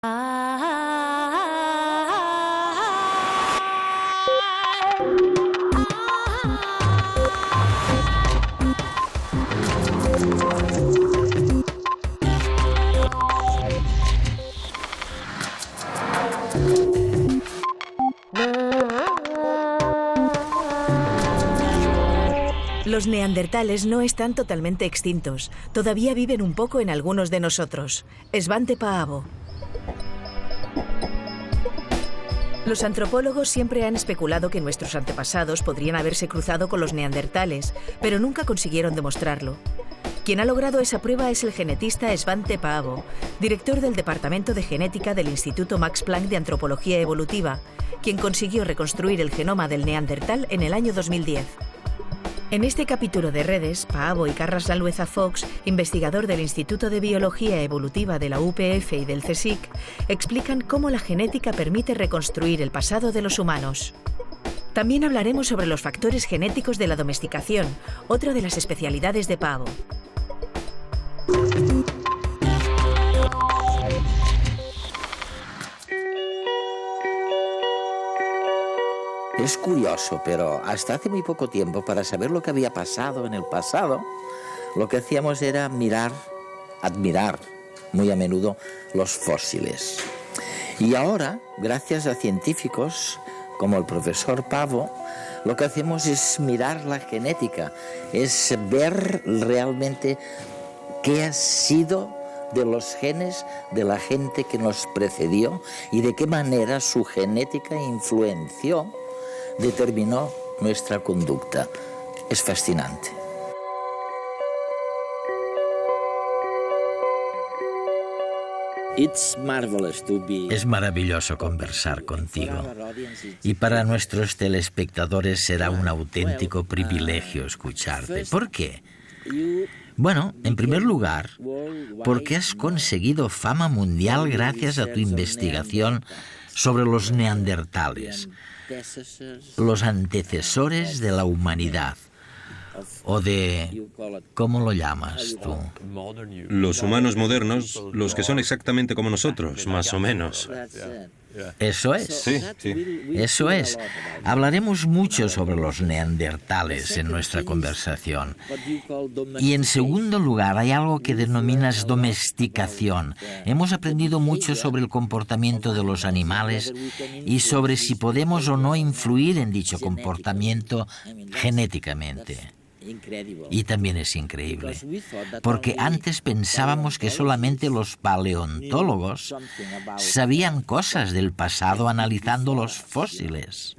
Los neandertales no están totalmente extintos. Todavía viven un poco en algunos de nosotros. Svante Paavo. Los antropólogos siempre han especulado que nuestros antepasados podrían haberse cruzado con los neandertales, pero nunca consiguieron demostrarlo. Quien ha logrado esa prueba es el genetista Svante Paavo, director del Departamento de Genética del Instituto Max Planck de Antropología Evolutiva, quien consiguió reconstruir el genoma del neandertal en el año 2010. En este capítulo de Redes, Paavo y Carras Lalueza Fox, investigador del Instituto de Biología Evolutiva de la UPF y del CSIC, explican cómo la genética permite reconstruir el pasado de los humanos. También hablaremos sobre los factores genéticos de la domesticación, otra de las especialidades de Paavo. Es curioso, pero hasta hace muy poco tiempo, para saber lo que había pasado en el pasado, lo que hacíamos era admirar muy a menudo los fósiles. Y ahora, gracias a científicos como el profesor Paavo, lo que hacemos es mirar la genética, es ver realmente qué ha sido de los genes de la gente que nos precedió y de qué manera su genética determinó nuestra conducta. Es fascinante. Es maravilloso conversar contigo. Y para nuestros telespectadores será un auténtico privilegio escucharte. ¿Por qué? Bueno, en primer lugar, porque has conseguido fama mundial gracias a tu investigación sobre los neandertales, los antecesores de la humanidad, o de... ¿cómo lo llamas tú? Los humanos modernos, los que son exactamente como nosotros, más o menos. Eso es. Sí. Eso es. Hablaremos mucho sobre los neandertales en nuestra conversación. Y en segundo lugar, hay algo que denominas domesticación. Hemos aprendido mucho sobre el comportamiento de los animales y sobre si podemos o no influir en dicho comportamiento genéticamente. Y también es increíble, porque antes pensábamos que solamente los paleontólogos sabían cosas del pasado analizando los fósiles.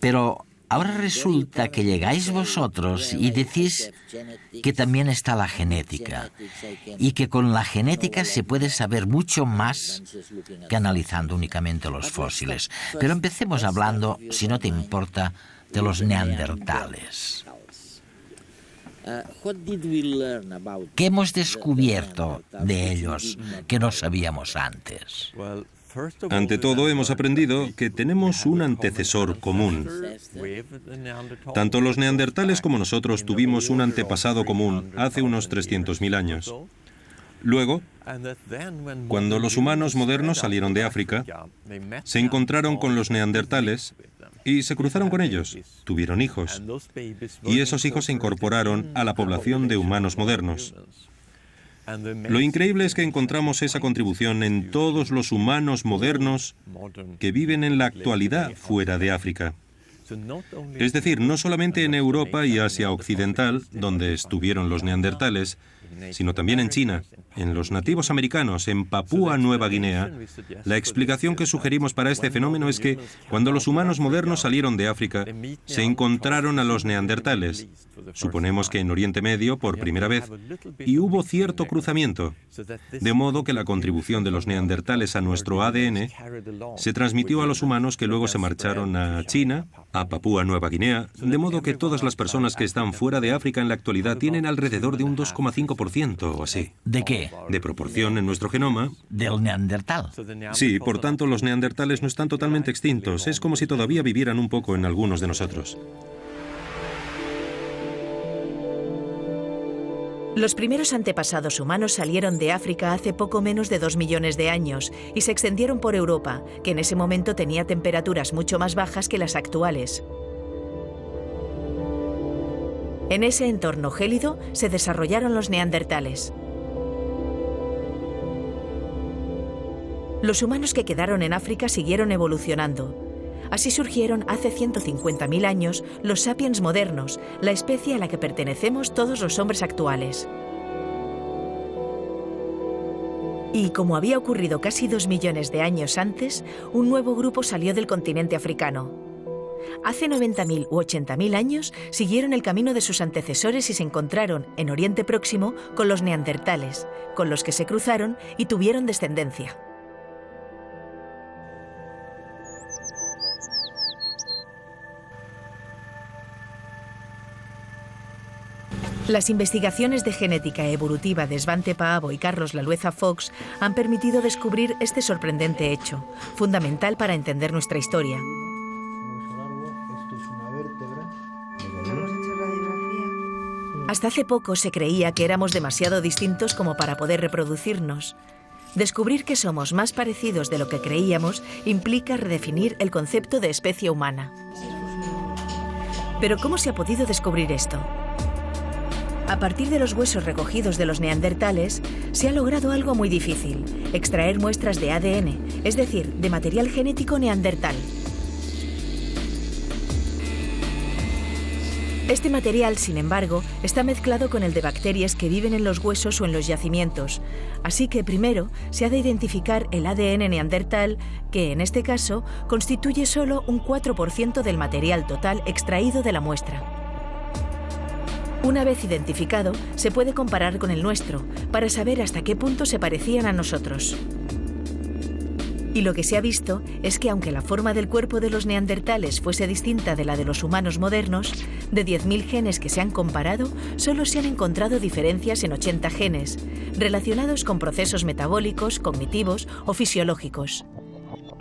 Pero ahora resulta que llegáis vosotros y decís que también está la genética, y que con la genética se puede saber mucho más que analizando únicamente los fósiles. Pero empecemos hablando, si no te importa, de los neandertales. ¿Qué hemos descubierto de ellos que no sabíamos antes? Ante todo, hemos aprendido que tenemos un antecesor común. Tanto los neandertales como nosotros tuvimos un antepasado común hace unos 300.000 años. Luego, cuando los humanos modernos salieron de África, se encontraron con los neandertales y se cruzaron con ellos, tuvieron hijos, y esos hijos se incorporaron a la población de humanos modernos. Lo increíble es que encontramos esa contribución en todos los humanos modernos que viven en la actualidad fuera de África. Es decir, no solamente en Europa y Asia Occidental, donde estuvieron los neandertales, sino también en China, en los nativos americanos, en Papúa Nueva Guinea. La explicación que sugerimos para este fenómeno es que cuando los humanos modernos salieron de África, se encontraron a los neandertales. Suponemos que en Oriente Medio por primera vez, y hubo cierto cruzamiento, de modo que la contribución de los neandertales a nuestro ADN se transmitió a los humanos que luego se marcharon a China, a Papúa Nueva Guinea, de modo que todas las personas que están fuera de África en la actualidad tienen alrededor de un 2,5% o así. ¿De qué? De proporción en nuestro genoma. ¿Del neandertal? Sí, por tanto los neandertales no están totalmente extintos. Es como si todavía vivieran un poco en algunos de nosotros. Los primeros antepasados humanos salieron de África hace poco menos de 2 millones de años y se extendieron por Europa, que en ese momento tenía temperaturas mucho más bajas que las actuales. En ese entorno gélido se desarrollaron los neandertales. Los humanos que quedaron en África siguieron evolucionando. Así surgieron hace 150.000 años los sapiens modernos, la especie a la que pertenecemos todos los hombres actuales. Y como había ocurrido casi 2 millones de años antes, un nuevo grupo salió del continente africano. Hace 90.000 u 80.000 años siguieron el camino de sus antecesores y se encontraron en Oriente Próximo con los neandertales, con los que se cruzaron y tuvieron descendencia. Las investigaciones de genética evolutiva de Svante Paavo y Carlos Lalueza Fox han permitido descubrir este sorprendente hecho, fundamental para entender nuestra historia. Hasta hace poco se creía que éramos demasiado distintos como para poder reproducirnos. Descubrir que somos más parecidos de lo que creíamos implica redefinir el concepto de especie humana. Pero ¿cómo se ha podido descubrir esto? A partir de los huesos recogidos de los neandertales, se ha logrado algo muy difícil: extraer muestras de ADN, es decir, de material genético neandertal. Este material, sin embargo, está mezclado con el de bacterias que viven en los huesos o en los yacimientos, así que primero se ha de identificar el ADN neandertal, que en este caso constituye solo un 4% del material total extraído de la muestra. Una vez identificado, se puede comparar con el nuestro, para saber hasta qué punto se parecían a nosotros. Y lo que se ha visto es que aunque la forma del cuerpo de los neandertales fuese distinta de la de los humanos modernos, de 10.000 genes que se han comparado, solo se han encontrado diferencias en 80 genes, relacionados con procesos metabólicos, cognitivos o fisiológicos.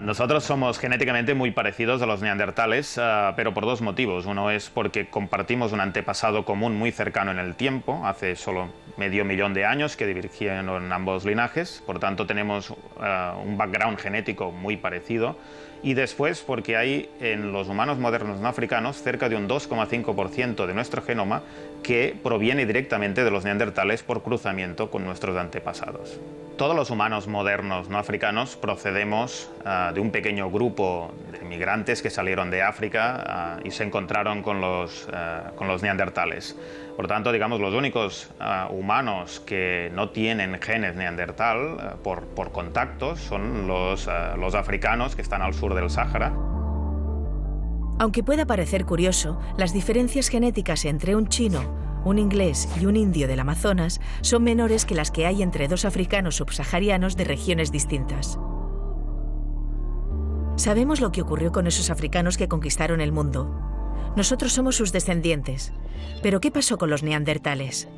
Nosotros somos genéticamente muy parecidos a los neandertales, pero por 2 motivos. Uno es porque compartimos un antepasado común muy cercano en el tiempo, hace solo medio millón de años, que divergieron ambos linajes. Por tanto, tenemos un background genético muy parecido. Y después porque hay en los humanos modernos no africanos cerca de un 2,5% de nuestro genoma que proviene directamente de los neandertales por cruzamiento con nuestros antepasados. Todos los humanos modernos no africanos procedemos de un pequeño grupo de migrantes que salieron de África y se encontraron con los neandertales. Por tanto, digamos, los únicos humanos que no tienen genes neandertal por contactos son los africanos que están al sur del Sáhara. Aunque pueda parecer curioso, las diferencias genéticas entre un chino, un inglés y un indio del Amazonas son menores que las que hay entre 2 africanos subsaharianos de regiones distintas. Sabemos lo que ocurrió con esos africanos que conquistaron el mundo. Nosotros somos sus descendientes. ¿Pero qué pasó con los neandertales?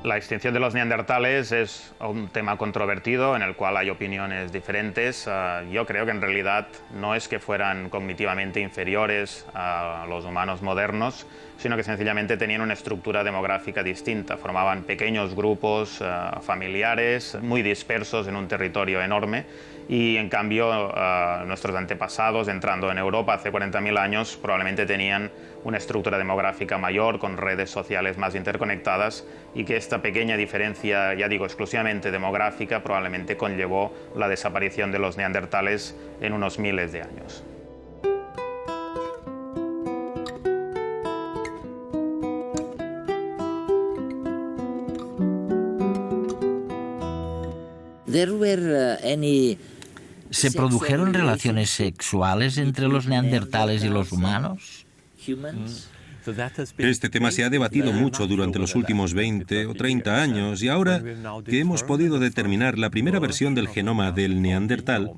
La extinción de los neandertales es un tema controvertido en el cual hay opiniones diferentes. Yo creo que en realidad no es que fueran cognitivamente inferiores a los humanos modernos, sino que sencillamente tenían una estructura demográfica distinta. Formaban pequeños grupos familiares muy dispersos en un territorio enorme y en cambio nuestros antepasados entrando en Europa hace 40.000 años probablemente tenían una estructura demográfica mayor con redes sociales más interconectadas y que esta pequeña diferencia, ya digo, exclusivamente demográfica probablemente conllevó la desaparición de los neandertales en unos miles de años. ¿Se produjeron relaciones sexuales entre los neandertales y los humanos? Este tema se ha debatido mucho durante los últimos 20 o 30 años y ahora que hemos podido determinar la primera versión del genoma del neandertal,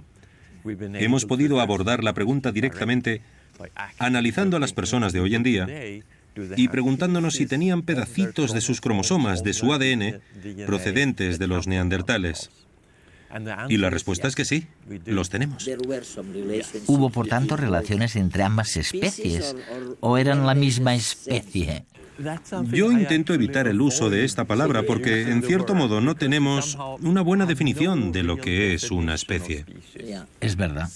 hemos podido abordar la pregunta directamente analizando a las personas de hoy en día y preguntándonos si tenían pedacitos de sus cromosomas, de su ADN, procedentes de los neandertales. Y la respuesta es que sí, los tenemos. ¿Hubo, por tanto, relaciones entre ambas especies o eran la misma especie? Yo intento evitar el uso de esta palabra porque, en cierto modo, no tenemos una buena definición de lo que es una especie. Es verdad.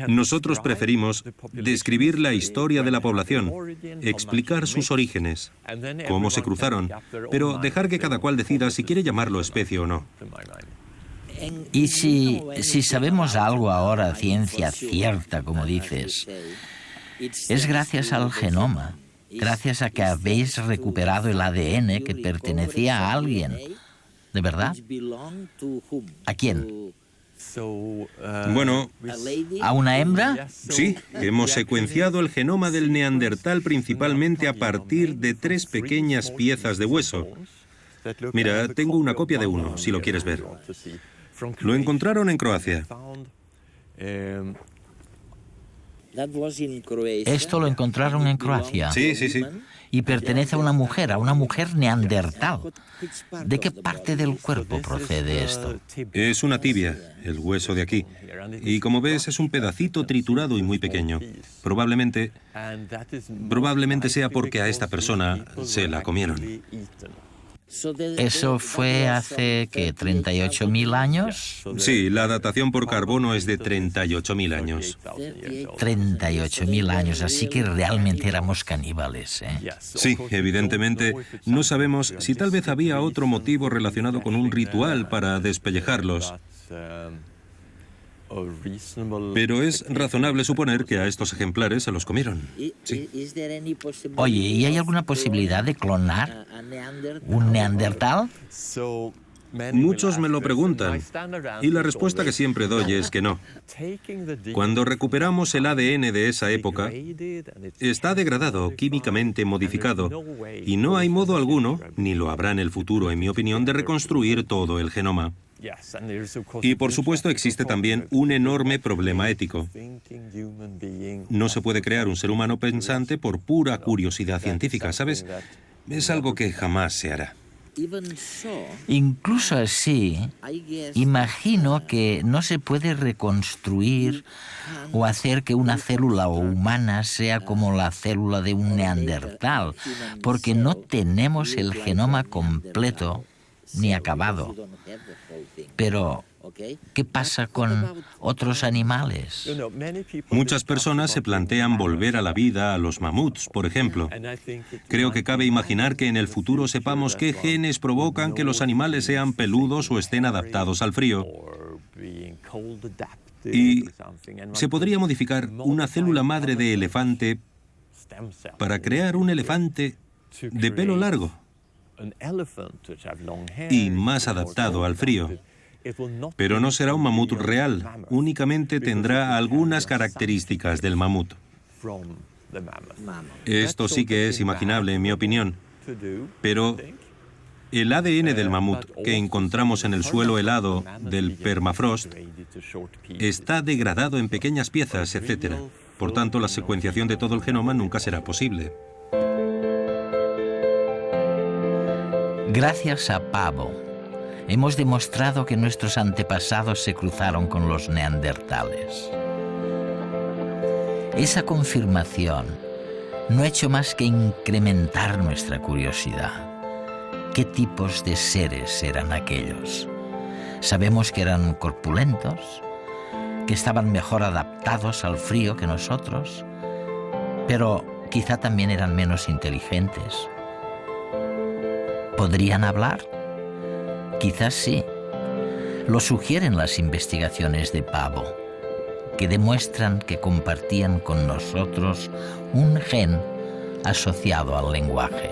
Nosotros preferimos describir la historia de la población, explicar sus orígenes, cómo se cruzaron, pero dejar que cada cual decida si quiere llamarlo especie o no. Y si sabemos algo ahora, ciencia cierta, como dices, es gracias al genoma, gracias a que habéis recuperado el ADN que pertenecía a alguien. ¿De verdad? ¿A quién? Bueno, ¿a una hembra? sí, hemos secuenciado el genoma del neandertal principalmente a partir de 3 pequeñas piezas de hueso. Mira, tengo una copia de uno, si lo quieres ver. Lo encontraron en Croacia. Esto lo encontraron en Croacia. Sí, sí, sí. Y pertenece a una mujer neandertal. ¿De qué parte del cuerpo procede esto? Es una tibia, el hueso de aquí. Y como ves, es un pedacito triturado y muy pequeño. Probablemente sea porque a esta persona se la comieron. ¿Eso fue hace, qué, 38.000 años? Sí, la datación por carbono es de 38.000 años. 38.000 años, así que realmente éramos caníbales, ¿eh? Sí, evidentemente, no sabemos si tal vez había otro motivo relacionado con un ritual para despellejarlos. Pero es razonable suponer que a estos ejemplares se los comieron. Sí. Oye, ¿y hay alguna posibilidad de clonar un neandertal? Muchos me lo preguntan, y la respuesta que siempre doy es que no. Cuando recuperamos el ADN de esa época, está degradado, químicamente modificado, y no hay modo alguno, ni lo habrá en el futuro, en mi opinión, de reconstruir todo el genoma. Y por supuesto existe también un enorme problema ético. No se puede crear un ser humano pensante por pura curiosidad científica, ¿sabes? Es algo que jamás se hará. Incluso así, imagino que no se puede reconstruir o hacer que una célula humana sea como la célula de un neandertal, porque no tenemos el genoma completo ni acabado. Pero, ¿qué pasa con otros animales? Muchas personas se plantean volver a la vida a los mamuts, por ejemplo. Creo que cabe imaginar que en el futuro sepamos qué genes provocan que los animales sean peludos o estén adaptados al frío. Y se podría modificar una célula madre de elefante para crear un elefante de pelo largo y más adaptado al frío. Pero no será un mamut real, únicamente tendrá algunas características del mamut. Esto sí que es imaginable, en mi opinión. Pero el ADN del mamut que encontramos en el suelo helado del permafrost está degradado en pequeñas piezas, etc. Por tanto, la secuenciación de todo el genoma nunca será posible. Gracias a Paavo, hemos demostrado que nuestros antepasados se cruzaron con los neandertales. Esa confirmación no ha hecho más que incrementar nuestra curiosidad. ¿Qué tipos de seres eran aquellos? Sabemos que eran corpulentos, que estaban mejor adaptados al frío que nosotros, pero quizá también eran menos inteligentes. ¿Podrían hablar? Quizás sí. Lo sugieren las investigaciones de Paavo, que demuestran que compartían con nosotros un gen asociado al lenguaje.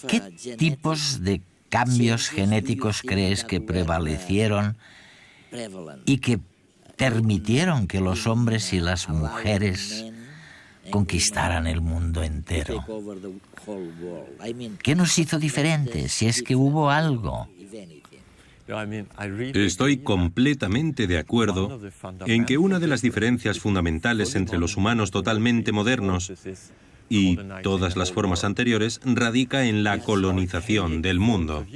¿Qué tipos de cambios genéticos crees que prevalecieron y que permitieron que los hombres y las mujeres conquistaran el mundo entero? ¿Qué nos hizo diferentes, si es que hubo algo? Estoy completamente de acuerdo en que una de las diferencias fundamentales entre los humanos totalmente modernos y todas las formas anteriores radica en la colonización del mundo.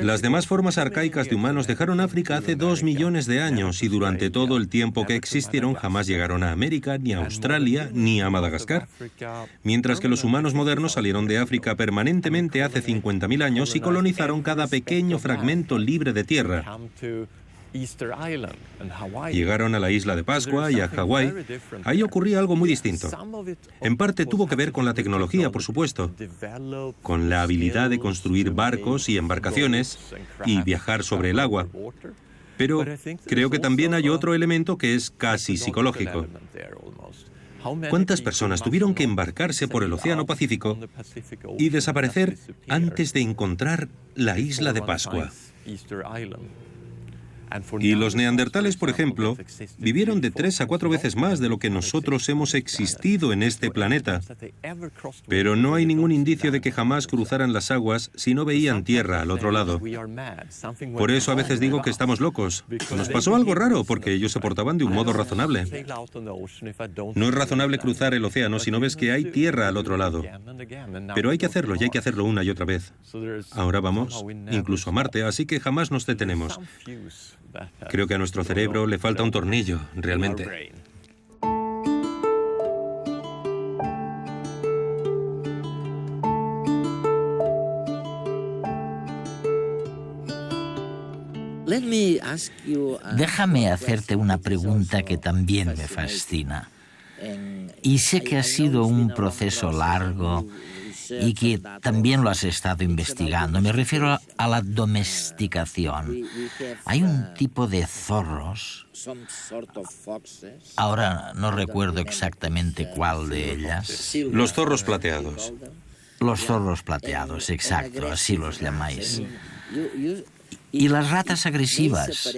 Las demás formas arcaicas de humanos dejaron África hace 2 millones de años y durante todo el tiempo que existieron jamás llegaron a América, ni a Australia, ni a Madagascar. Mientras que los humanos modernos salieron de África permanentemente hace 50.000 años y colonizaron cada pequeño fragmento libre de tierra. Llegaron a la isla de Pascua y a Hawái. Ahí ocurría algo muy distinto. En parte tuvo que ver con la tecnología, por supuesto, con la habilidad de construir barcos y embarcaciones y viajar sobre el agua. Pero creo que también hay otro elemento que es casi psicológico. ¿Cuántas personas tuvieron que embarcarse por el Océano Pacífico y desaparecer antes de encontrar la isla de Pascua? Y los neandertales, por ejemplo, vivieron de 3 a 4 veces más de lo que nosotros hemos existido en este planeta. Pero no hay ningún indicio de que jamás cruzaran las aguas si no veían tierra al otro lado. Por eso a veces digo que estamos locos. Nos pasó algo raro porque ellos se portaban de un modo razonable. No es razonable cruzar el océano si no ves que hay tierra al otro lado. Pero hay que hacerlo y hay que hacerlo una y otra vez. Ahora vamos incluso a Marte, así que jamás nos detenemos. Creo que a nuestro cerebro le falta un tornillo, realmente. Déjame hacerte una pregunta que también me fascina. Y sé que ha sido un proceso largo y que también lo has estado investigando. Me refiero a la domesticación. Hay un tipo de zorros, ahora no recuerdo exactamente cuál de ellas. Los zorros plateados. Los zorros plateados, exacto, así los llamáis. Y las ratas agresivas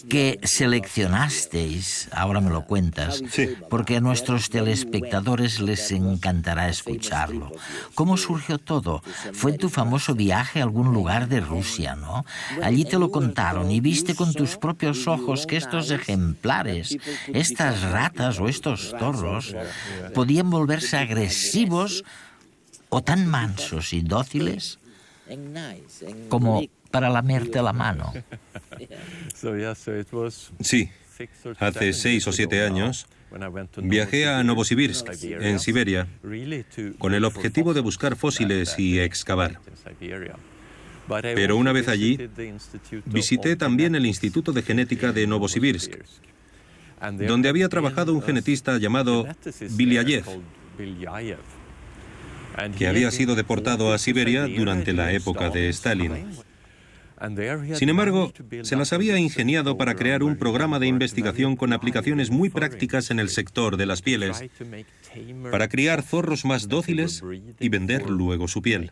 que seleccionasteis, ahora me lo cuentas, Sí. porque a nuestros telespectadores les encantará escucharlo. ¿Cómo surgió todo? Fue en tu famoso viaje a algún lugar de Rusia, ¿no? Allí te lo contaron y viste con tus propios ojos que estos ejemplares, estas ratas o estos zorros, podían volverse agresivos o tan mansos y dóciles como para lamerte la mano. Sí. Hace 6 o 7 años viajé a Novosibirsk, en Siberia, con el objetivo de buscar fósiles y excavar. Pero una vez allí, visité también el Instituto de Genética de Novosibirsk, donde había trabajado un genetista llamado Belyayev, que había sido deportado a Siberia durante la época de Stalin. Sin embargo, se las había ingeniado para crear un programa de investigación con aplicaciones muy prácticas en el sector de las pieles, para criar zorros más dóciles y vender luego su piel.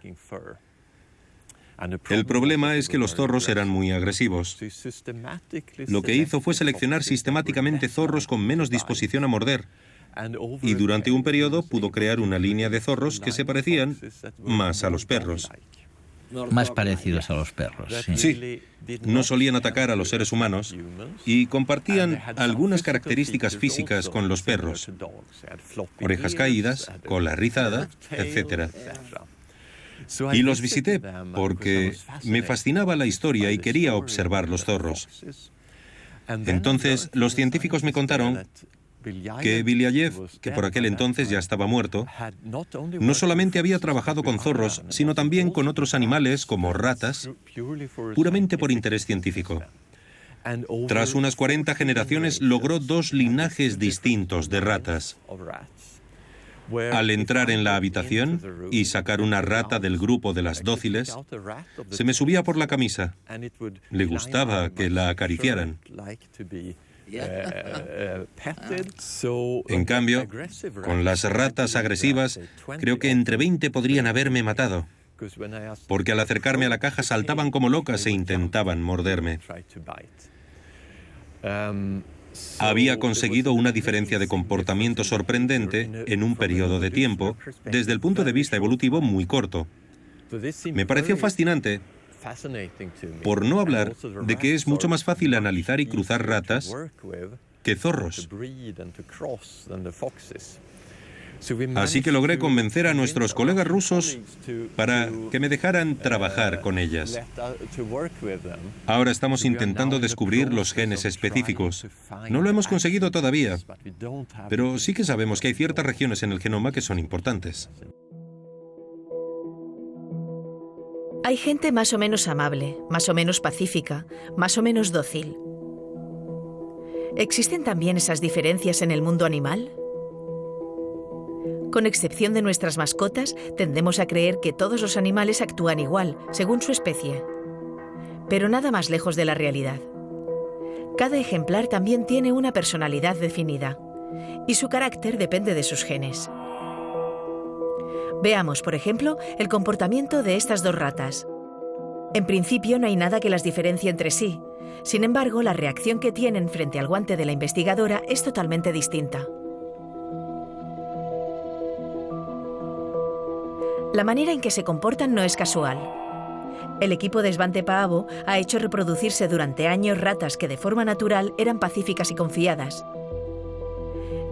El problema es que los zorros eran muy agresivos. Lo que hizo fue seleccionar sistemáticamente zorros con menos disposición a morder, y durante un periodo pudo crear una línea de zorros que se parecían más a los perros. Más parecidos a los perros, sí. Sí, no solían atacar a los seres humanos y compartían algunas características físicas con los perros. Orejas caídas, cola rizada, etc. Y los visité porque me fascinaba la historia y quería observar los zorros. Entonces, los científicos me contaron que Belyayev, que por aquel entonces ya estaba muerto, no solamente había trabajado con zorros, sino también con otros animales como ratas, puramente por interés científico. Tras unas 40 generaciones logró 2 linajes distintos de ratas. Al entrar en la habitación y sacar una rata del grupo de las dóciles, se me subía por la camisa. Le gustaba que la acariciaran. En cambio, con las ratas agresivas, creo que entre 20 podrían haberme matado, porque al acercarme a la caja saltaban como locas e intentaban morderme. Había conseguido una diferencia de comportamiento sorprendente en un periodo de tiempo, desde el punto de vista evolutivo muy corto. Me pareció fascinante, por no hablar de que es mucho más fácil analizar y cruzar ratas que zorros. Así que logré convencer a nuestros colegas rusos para que me dejaran trabajar con ellas. Ahora estamos intentando descubrir los genes específicos. No lo hemos conseguido todavía, pero sí que sabemos que hay ciertas regiones en el genoma que son importantes. Hay gente más o menos amable, más o menos pacífica, más o menos dócil. ¿Existen también esas diferencias en el mundo animal? Con excepción de nuestras mascotas, tendemos a creer que todos los animales actúan igual, según su especie. Pero nada más lejos de la realidad. Cada ejemplar también tiene una personalidad definida, y su carácter depende de sus genes. Veamos, por ejemplo, el comportamiento de estas dos ratas. En principio no hay nada que las diferencie entre sí. Sin embargo, la reacción que tienen frente al guante de la investigadora es totalmente distinta. La manera en que se comportan no es casual. El equipo de Svante Paavo ha hecho reproducirse durante años ratas que de forma natural eran pacíficas y confiadas.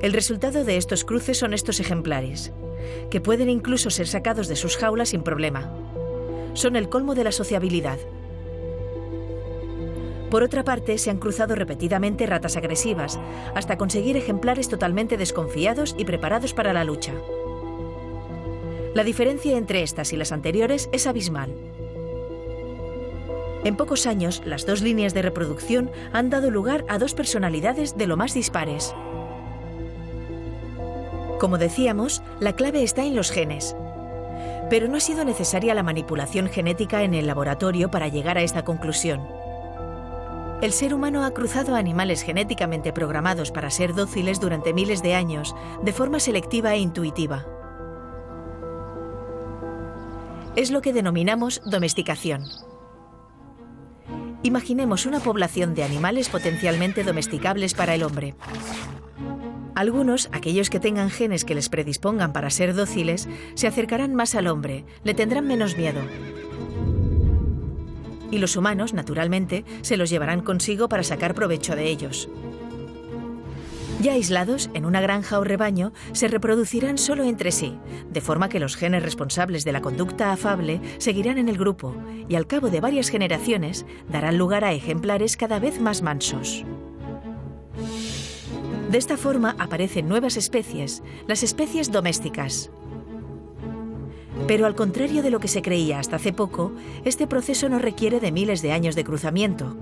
El resultado de estos cruces son estos ejemplares, que pueden incluso ser sacados de sus jaulas sin problema. Son el colmo de la sociabilidad. Por otra parte, se han cruzado repetidamente ratas agresivas, hasta conseguir ejemplares totalmente desconfiados y preparados para la lucha. La diferencia entre estas y las anteriores es abismal. En pocos años, las dos líneas de reproducción han dado lugar a dos personalidades de lo más dispares. Como decíamos, la clave está en los genes. Pero no ha sido necesaria la manipulación genética en el laboratorio para llegar a esta conclusión. El ser humano ha cruzado animales genéticamente programados para ser dóciles durante miles de años, de forma selectiva e intuitiva. Es lo que denominamos domesticación. Imaginemos una población de animales potencialmente domesticables para el hombre. Algunos, aquellos que tengan genes que les predispongan para ser dóciles, se acercarán más al hombre, le tendrán menos miedo. Y los humanos, naturalmente, se los llevarán consigo para sacar provecho de ellos. Ya aislados, en una granja o rebaño, se reproducirán solo entre sí, de forma que los genes responsables de la conducta afable seguirán en el grupo y al cabo de varias generaciones darán lugar a ejemplares cada vez más mansos. De esta forma aparecen nuevas especies, las especies domésticas. Pero al contrario de lo que se creía hasta hace poco, este proceso no requiere de miles de años de cruzamiento.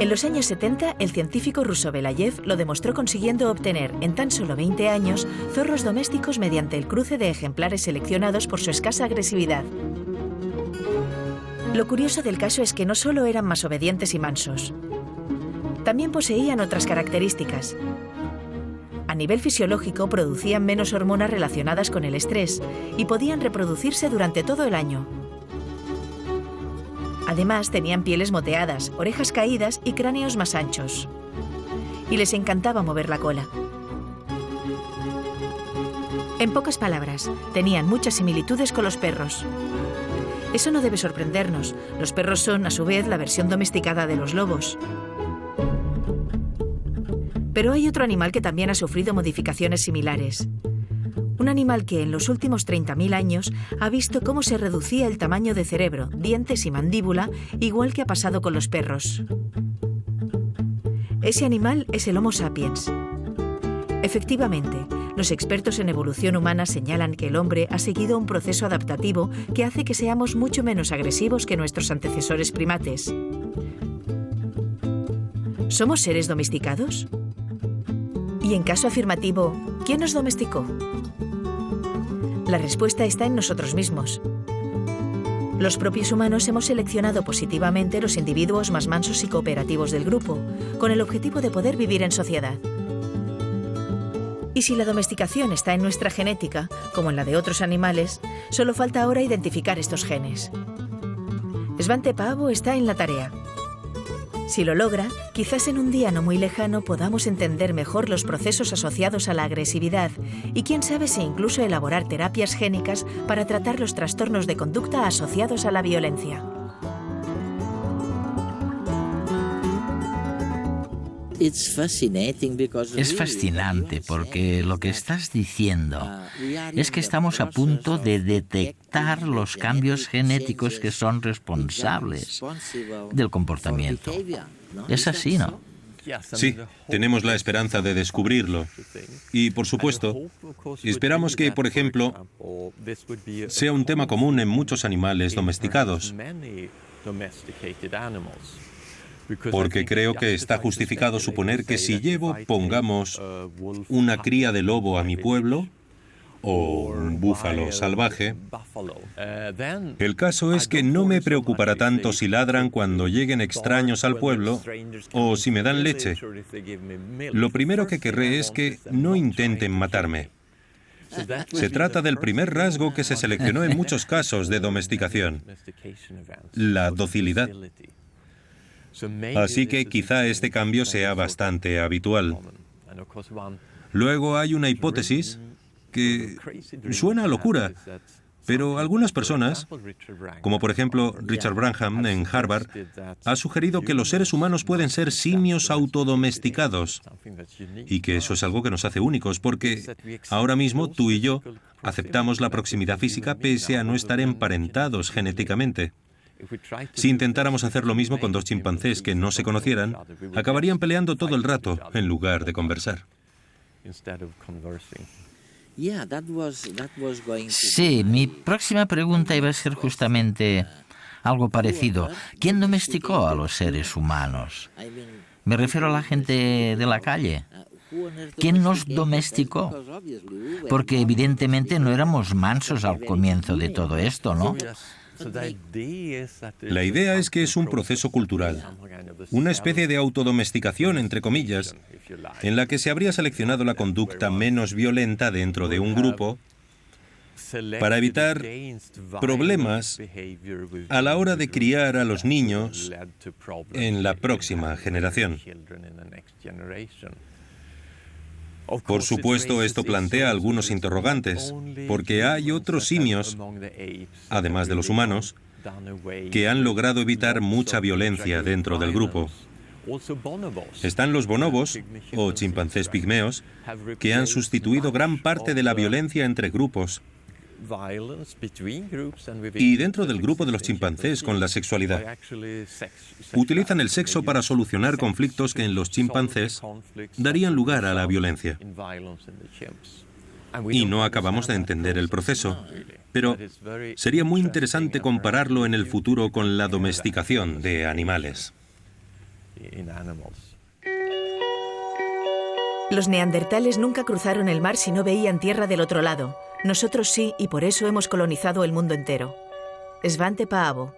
En los años 70, el científico ruso Belayev lo demostró consiguiendo obtener en tan solo 20 años zorros domésticos mediante el cruce de ejemplares seleccionados por su escasa agresividad. Lo curioso del caso es que no solo eran más obedientes y mansos, también poseían otras características. A nivel fisiológico, producían menos hormonas relacionadas con el estrés y podían reproducirse durante todo el año. Además, tenían pieles moteadas, orejas caídas y cráneos más anchos. Y les encantaba mover la cola. En pocas palabras, tenían muchas similitudes con los perros. Eso no debe sorprendernos. Los perros son, a su vez, la versión domesticada de los lobos. Pero hay otro animal que también ha sufrido modificaciones similares. Un animal que en los últimos 30.000 años ha visto cómo se reducía el tamaño de cerebro, dientes y mandíbula, igual que ha pasado con los perros. Ese animal es el Homo sapiens. Efectivamente, los expertos en evolución humana señalan que el hombre ha seguido un proceso adaptativo que hace que seamos mucho menos agresivos que nuestros antecesores primates. ¿Somos seres domesticados? Y en caso afirmativo, ¿quién nos domesticó? La respuesta está en nosotros mismos. Los propios humanos hemos seleccionado positivamente los individuos más mansos y cooperativos del grupo, con el objetivo de poder vivir en sociedad. Y si la domesticación está en nuestra genética, como en la de otros animales, solo falta ahora identificar estos genes. Svante Paavo está en la tarea. Si lo logra, quizás en un día no muy lejano podamos entender mejor los procesos asociados a la agresividad y quién sabe si incluso elaborar terapias génicas para tratar los trastornos de conducta asociados a la violencia. Es fascinante porque lo que estás diciendo es que estamos a punto de detectar los cambios genéticos que son responsables del comportamiento. Es así, ¿no? Sí, tenemos la esperanza de descubrirlo. Y, por supuesto, esperamos que, por ejemplo, sea un tema común en muchos animales domesticados. Porque creo que está justificado suponer que si llevo, pongamos, una cría de lobo a mi pueblo, o un búfalo salvaje, el caso es que no me preocupará tanto si ladran cuando lleguen extraños al pueblo o si me dan leche. Lo primero que querré es que no intenten matarme. Se trata del primer rasgo que se seleccionó en muchos casos de domesticación, la docilidad. Así que quizá este cambio sea bastante habitual. Luego hay una hipótesis que suena a locura, pero algunas personas, como por ejemplo Richard Brangham en Harvard, ha sugerido que los seres humanos pueden ser simios autodomesticados y que eso es algo que nos hace únicos, porque ahora mismo tú y yo aceptamos la proximidad física pese a no estar emparentados genéticamente. Si intentáramos hacer lo mismo con dos chimpancés que no se conocieran, acabarían peleando todo el rato en lugar de conversar. Sí, mi próxima pregunta iba a ser justamente algo parecido. ¿Quién domesticó a los seres humanos? Me refiero a la gente de la calle. ¿Quién nos domesticó? Porque evidentemente no éramos mansos al comienzo de todo esto, ¿no? La idea es que es un proceso cultural, una especie de autodomesticación, entre comillas, en la que se habría seleccionado la conducta menos violenta dentro de un grupo para evitar problemas a la hora de criar a los niños en la próxima generación. Por supuesto, esto plantea algunos interrogantes, porque hay otros simios, además de los humanos, que han logrado evitar mucha violencia dentro del grupo. Están los bonobos, o chimpancés pigmeos, que han sustituido gran parte de la violencia entre grupos. Y dentro del grupo de los chimpancés con la sexualidad. Utilizan el sexo para solucionar conflictos que en los chimpancés darían lugar a la violencia. Y no acabamos de entender el proceso, pero sería muy interesante compararlo en el futuro con la domesticación de animales. Los neandertales nunca cruzaron el mar si no veían tierra del otro lado. Nosotros sí, y por eso hemos colonizado el mundo entero. Svante Paavo.